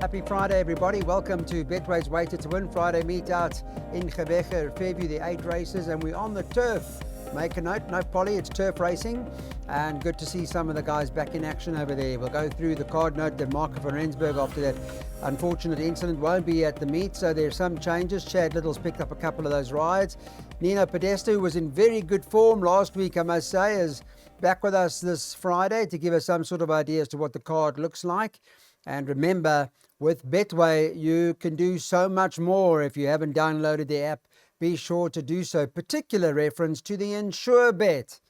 Happy Friday, everybody. Welcome to Betway's Weighted to Win Friday meet out in Gebeke, Fairview, the 8 races, and we're on the turf. Make a note, no Polly, it's turf racing, and good to see some of the guys back in action over there. We'll go through the card note that Marco van Rensburg, after that unfortunate incident, won't be at the meet, so there's some changes. Chad Little's picked up a couple of those rides. Nino Podesta, who was in very good form last week, I must say, is back with us this Friday to give us some sort of idea as to what the card looks like. And remember, with Betway, you can do so much more. If you haven't downloaded the app, be sure to do so. Particular reference to the Insure Bet,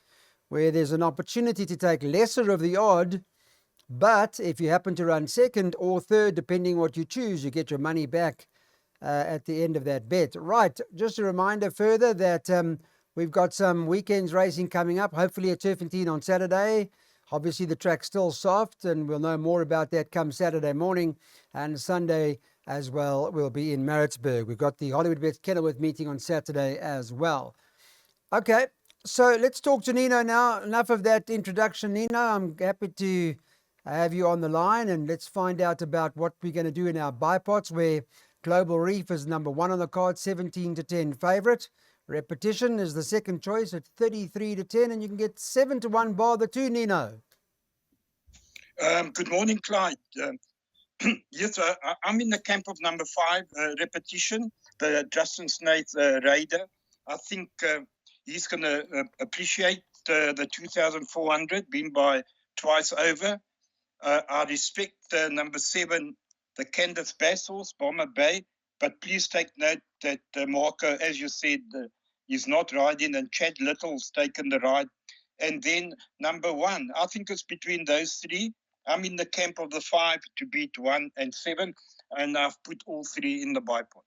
where there's an opportunity to take lesser of the odd, but if you happen to run second or third, depending what you choose, you get your money back at the end of that bet. Right, just a reminder further that we've got some weekends racing coming up, hopefully at Turfentine on Saturday. Obviously, the track's still soft, and we'll know more about that come Saturday morning. And Sunday as well, we'll be in Maritzburg. We've got the Hollywood Bets Kenilworth meeting on Saturday as well. Okay, so let's talk to Nino now. Enough of that introduction, Nino. I'm happy to have you on the line, and let's find out about what we're going to do in our buy pots, where Global Reef is number 1 on the card, 17-10 favourite. Repetition is the second choice at 33-10, and you can get 7-1 bar the 2, Nino. Good morning, Clyde. Yes, I'm in the camp of number 5, Repetition, the Justin Snaith Raider. I think he's going to appreciate the 2,400, been by twice over. I respect number 7, the Candace Bassos, Bomber Bay, but please take note that Marco, as you said, is not riding, and Chad Little's taken the ride. And then number 1, I think it's between those 3. I'm in the camp of the 5 to beat 1 and 7, and I've put all 3 in the buy pot.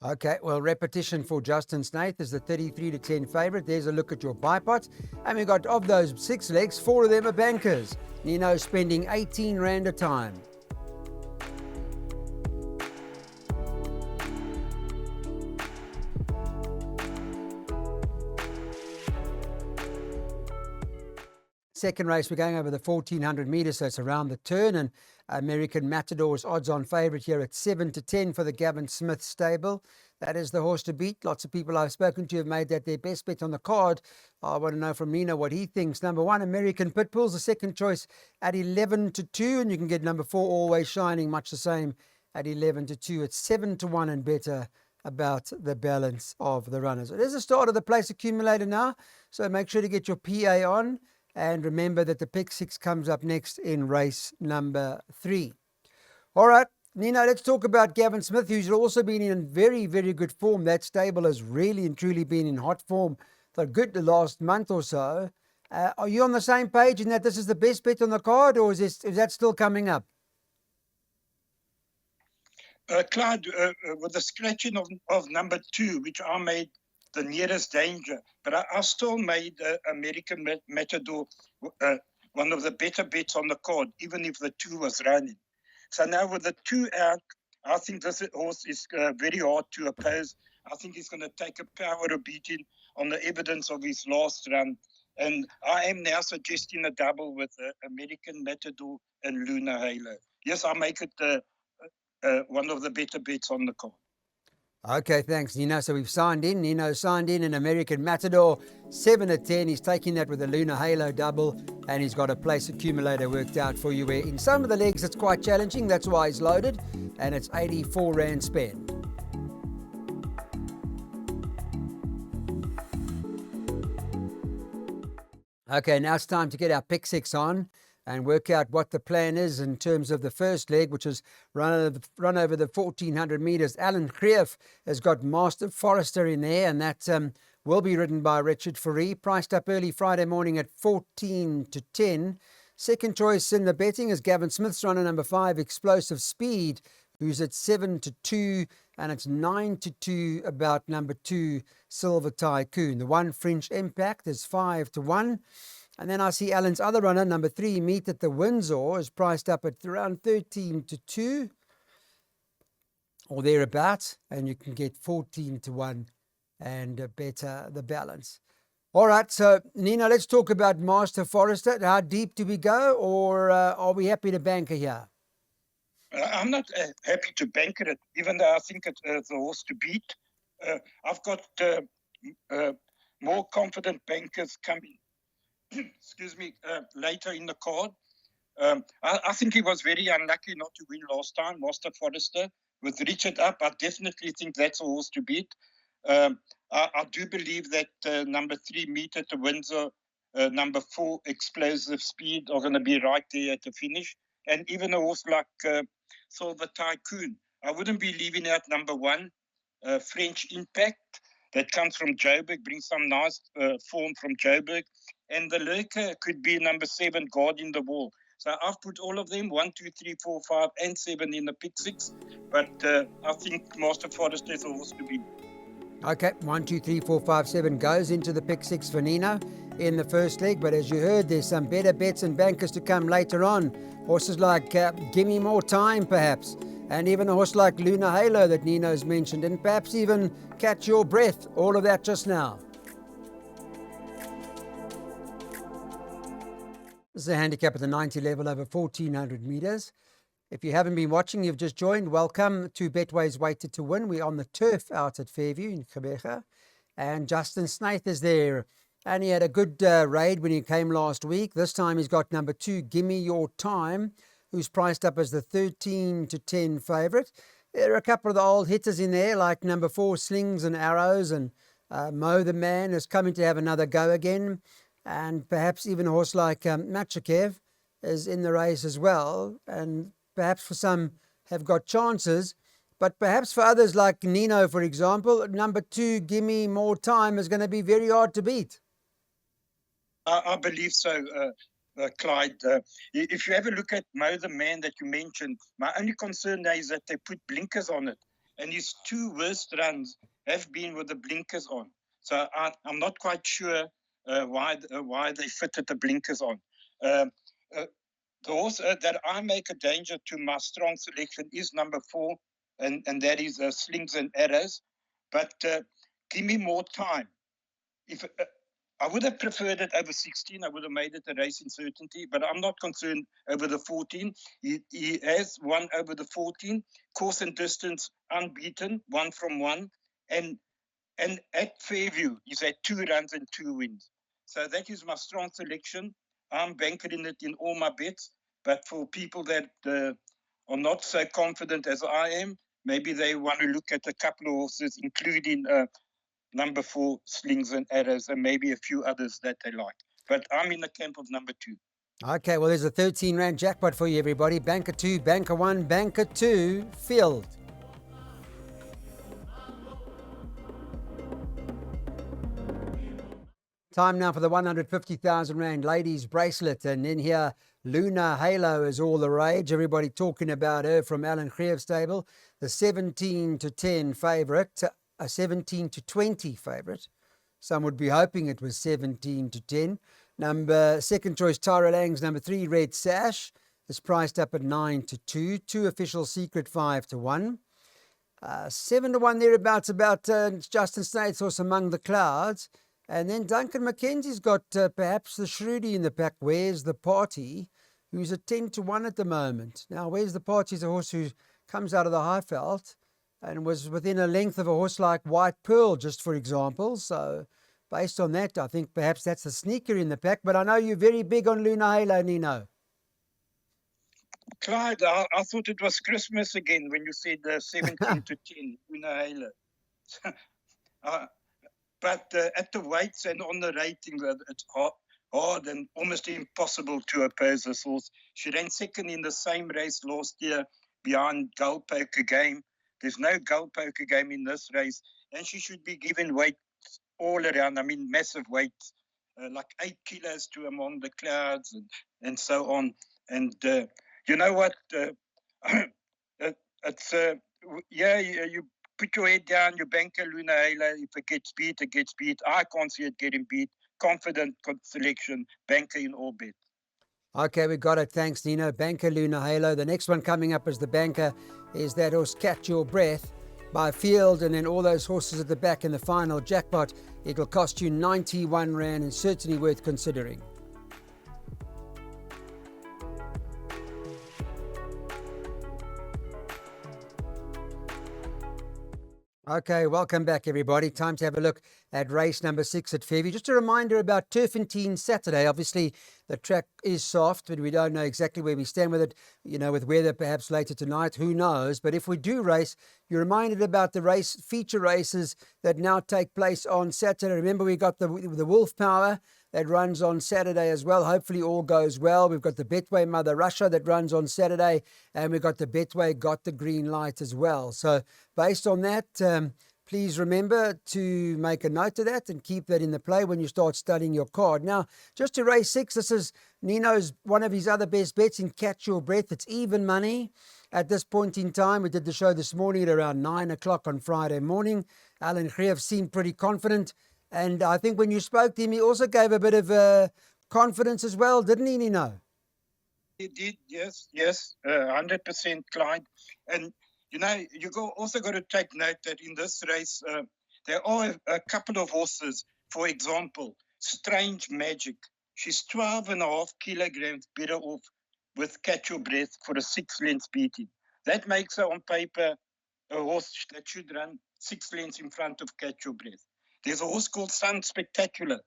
Okay, well, Repetition for Justin Snaith is the 33-10 favourite. There's a look at your buy pot. And we've got, of those 6 legs, 4 of them are bankers. Nino spending 18 Rand a time. Second race, we're going over the 1,400 metres, so it's around the turn, and American Matador's odds-on favourite here at 7-10 for the Gavin Smith stable. That is the horse to beat. Lots of people I've spoken to have made that their best bet on the card. I want to know from Nino what he thinks. Number 1, American Pitbull's the second choice at 11-2, and you can get number 4, Always Shining, much the same at 11-2. It's 7-1 and better about the balance of the runners. It is the start of the place accumulator now, so make sure to get your PA on. And remember that the pick 6 comes up next in race number 3. All right, Nino, let's talk about Gavin Smith, who's also been in very, very good form. That stable has really and truly been in hot form for the last month or so. Are you on the same page in that this is the best bet on the card, or is that still coming up? Clyde, with the scratching of number 2, which I made the nearest danger, but I still made American Matador one of the better bets on the card, even if the 2 was running. So now with the 2 out, I think this horse is very hard to oppose. I think he's going to take a power of beating on the evidence of his last run. And I am now suggesting a double with American Matador and Luna Halo. Yes, I make it one of the better bets on the card. Okay, thanks, Nino. So we've signed in. Nino signed in an American Matador, 7-10. He's taking that with a Luna Halo double, and he's got a place accumulator worked out for you, where in some of the legs it's quite challenging. That's why he's loaded, and it's 84 Rand spend. Okay, now it's time to get our pick 6 on and work out what the plan is in terms of the first leg, which is run over the 1,400 metres. Alan Creef has got Master Forester in there, and that will be ridden by Richard Fourie, priced up early Friday morning at 14-10. Second choice in the betting is Gavin Smith's runner, number 5, Explosive Speed, who's at 7-2, and it's 9-2 about number 2, Silver Tycoon. The 1, French Impact, is 5-1. And then I see Alan's other runner, number 3, Meet at the Windsor, is priced up at around 13-2 or thereabouts, and you can get 14-1 and better the balance. All right, so Nino, let's talk about Master Forester. How deep do we go, or are we happy to banker here? I'm not happy to banker it, even though I think it's the horse to beat. I've got more confident bankers coming, excuse me, later in the card. I think he was very unlucky not to win last time, Master Forrester. With Richard up, I definitely think that's a horse to beat. I do believe that number 3, Meet at the Windsor, number 4, Explosive Speed, are going to be right there at the finish. And even a horse like Silver Tycoon. I wouldn't be leaving out number 1, French Impact, that comes from Joburg, brings some nice form from Joburg. And the lurker could be number 7, Guarding the Wall. So I've put all of them, 1, 2, 3, 4, 5, and 7 in the pick 6. But I think Master Forrester is a horse to beat. Okay, 1, 2, 3, 4, 5, 7 goes into the pick 6 for Nino in the first leg. But as you heard, there's some better bets and bankers to come later on. Horses like Gimme More Time, perhaps. And even a horse like Lunar Halo that Nino's mentioned. And perhaps even Catch Your Breath. All of that just now. This is a handicap at the 90 level over 1,400 metres. If you haven't been watching, you've just joined, welcome to Betway's Weighted to Win. We're on the turf out at Fairview in Gebega. And Justin Snaith is there. And he had a good raid when he came last week. This time he's got number 2, Gimme Your Time, who's priced up as the 13 to 10 favourite. There are a couple of the old hitters in there, like number 4, Slings and Arrows, and Mo the Man is coming to have another go again. And perhaps even a horse like Machakev is in the race as well. And perhaps for some have got chances. But perhaps for others like Nino, for example, number 2, Gimme More Time, is going to be very hard to beat. I believe so, Clyde. If you have a look at Mo the Man that you mentioned, my only concern now is that they put blinkers on it. And his 2 worst runs have been with the blinkers on. So I'm not quite sure why they fitted the blinkers on. The horse that I make a danger to my strong selection is number 4, and that is Slings and Arrows. But Give Me More Time. If I would have preferred it over 16. I would have made it a race in certainty, but I'm not concerned over the 14. He has won over the 14. Course and distance unbeaten, 1 from 1. And at Fairview, he's had 2 runs and 2 wins. So that is my strong selection. I'm banking it in all my bets. But for people that are not so confident as I am, maybe they want to look at a couple of horses, including number 4, Slings and Arrows, and maybe a few others that they like. But I'm in the camp of number 2. Okay, well, there's a 13 rand jackpot for you, everybody. Banker 2, Banker 1, Banker 2, filled. Time now for the 150,000 rand ladies bracelet. And in here, Lunar Halo is all the rage. Everybody talking about her from Alan Creev's stable. The 17 to 10 favourite, a 17 to 20 favourite. Some would be hoping it was 17 to 10. Second choice, Tara Lang's number 3, Red Sash, is priced up at 9 to 2. 2 Official Secret, 5 to 1. 7 to 1 thereabouts about Justin Snaith's horse Among the Clouds. And then Duncan McKenzie's got perhaps the Shrewdy in the pack. Where's the Party, who's at 10 to 1 at the moment. Now, Where's the Party is a horse who comes out of the Highveld and was within a length of a horse like White Pearl, just for example. So based on that, I think perhaps that's the sneaker in the pack. But I know you're very big on Lunar Halo, Nino. Clyde, I thought it was Christmas again when you said 17 to 10, Lunar Halo. But at the weights and on the rating, it's hard and almost impossible to oppose this horse. She ran second in the same race last year behind Goal Poker Game. There's no Goal Poker Game in this race. And she should be given weight all around. I mean, massive weights, like 8 kilos to Among the Clouds and so on. And you know what? You put your head down, you bank a Lunar Halo. If it gets beat, it gets beat. I can't see it getting beat. Confident selection, banker in all bets. Okay, we got it. Thanks, Nino. Banker Lunar Halo. The next one coming up as the banker is that horse Catch Your Breath by Field, and then all those horses at the back in the final jackpot. It'll cost you 91 rand and certainly worth considering. Okay, welcome back, everybody. Time to have a look at race number 6 at Fairview. Just a reminder about Turfentine Saturday. Obviously, the track is soft, but we don't know exactly where we stand with it. With weather perhaps later tonight, who knows? But if we do race, you're reminded about the feature races that now take place on Saturday. Remember, we got the Wolf Power that runs on Saturday as well. Hopefully all goes well. We've got the Betway Mother Russia that runs on Saturday, and we've got the Betway Got the Green Light as well. So based on that, please remember to make a note of that and keep that in the play when you start studying your card. Now, just to race 6, this is Nino's one of his other best bets in Catch Your Breath. It's even money at this point in time. We did the show this morning at around 9 o'clock on Friday morning. Alan Greev seemed pretty confident. And I think when you spoke to him, he also gave a bit of confidence as well, didn't he, Nino? He did, yes, 100%, Clyde. And, you also got to take note that in this race, there are a couple of horses. For example, Strange Magic. She's 12.5 kilograms better off with Catch Your Breath for a 6-length beating. That makes her on paper a horse that should run 6 lengths in front of Catch Your Breath. There's a horse called Sun Spectacular,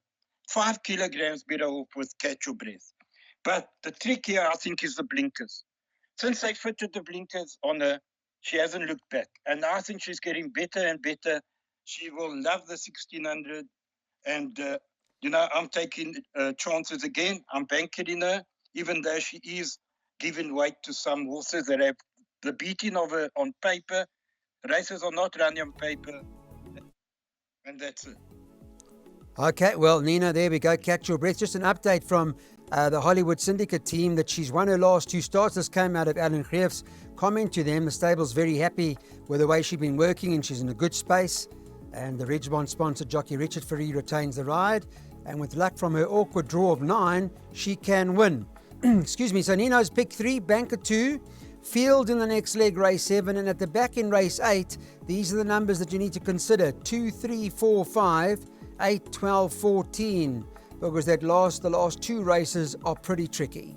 5 kilograms better off with Catch Your Breath. But the trick here, I think, is the blinkers. Since they fitted the blinkers on her, she hasn't looked back. And I think she's getting better and better. She will love the 1600. And, I'm taking chances again. I'm banking in her, even though she is giving weight to some horses that have the beating of her on paper. Races are not running on paper. And that's it. Okay, well, Nina, there we go. Catch Your Breath. Just an update from the Hollywood Syndicate team that she's won her last 2 starts. This came out of Alan Greef's comment to them. The stable's very happy with the way she's been working and she's in a good space. And the Ridgemont sponsor, jockey Richard Ferree, retains the ride. And with luck from her awkward draw of 9, she can win. Excuse me. So Nino's pick 3, banker 2. Field in the next leg, race 7, and at the back in race 8, these are the numbers that you need to consider: 2, 3, 4, 5, 8, 12, 14, because the last 2 races are pretty tricky.